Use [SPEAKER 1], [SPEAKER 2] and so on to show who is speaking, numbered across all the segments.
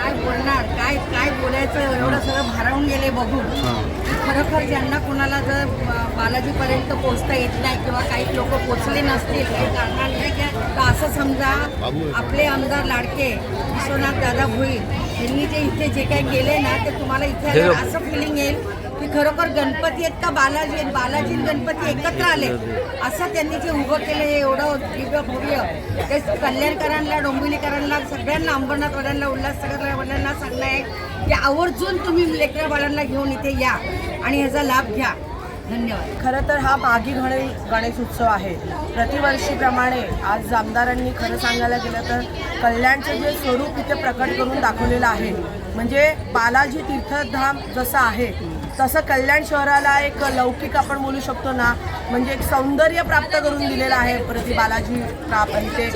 [SPEAKER 1] काय बोलणार, काय काय बोलायचं, एवढं सगळं भारावून गेले बघून. खरोखर ज्यांना कोणाला जर बालाजीपर्यंत पोहोचता येत नाही किंवा काही लोक पोचले नसतील काही कारणाने, तर असं समजा आपले आमदार लाडके विश्वनाथ दादा भोईर यांनी जे इथे जे काही केले ना, ते तुम्हाला इथे आल्यावर असं फिलिंग येईल की खरोखर गणपती आहेत का बालाजी गणपती एकत्र आले. असं त्यांनी जे उभं केलं हे एवढं दिव्य भव्य, ते कल्याणकरांना, डोंबिवलीकरांना, सगळ्यांना, अंबरनाथवाल्यांना, उल्हासनगरवाल्यांना सांगणं आहे की आवर्जून तुम्ही लेकरा बाळांना घेऊन इथे या आणि ह्याचा लाभ घ्या. धन्यवाद.
[SPEAKER 2] खरं तर हा मागी गणेश उत्सव आहे. प्रतिवर्षीप्रमाणे आज आमदारांनी खरं सांगायला गेलं तर कल्याणचं जे स्वरूप इथे प्रकट करून दाखवलेलं आहे. म्हणजे बालाजी तीर्थधाम जसं आहे तसं कल्याण शहराला एक लौकिक आपण बोलू शकतो ना, म्हणजे एक सौंदर्य प्राप्त करून दिलेलं आहे प्रति बालाजी इथे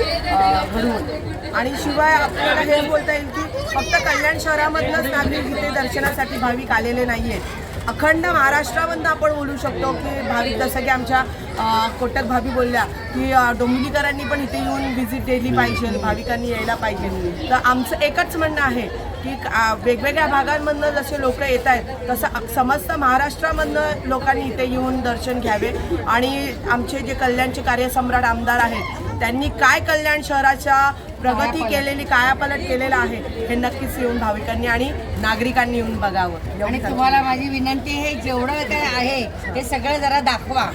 [SPEAKER 2] घडवून. आणि शिवाय आपल्याला हे बोलता येईल की फक्त कल्याण शहरामधनंच नागरिक इथे दर्शनासाठी भाविक आलेले नाही आहेत. अखंड महाराष्ट्रामधनं आपण बोलू शकतो की भाविक, जसं की आमच्या कोटक भाभी बोलल्या की डोंबिवलीकरांनी पण इथे येऊन व्हिजिट दिली पाहिजे, भाविकांनी यायला पाहिजे. तर आमचं एकच म्हणणं आहे की वेगवेगळ्या भागांमधनं जसे लोक येत आहेत तसं समस्त महाराष्ट्रामधनं लोकांनी इथे येऊन दर्शन घ्यावे. आणि आमचे जे कल्याणचे कार्यसम्राट आमदार आहेत त्यांनी काय कल्याण शहराच्या प्रगती केलेली, कायापालट केलेला आहे हे नक्कीच येऊन भाविकांनी आणि नागरिकांनी येऊन बघावं.
[SPEAKER 1] आणि तुम्हाला माझी विनंती आहे, जेवढं काय आहे हे सगळं जरा दाखवा.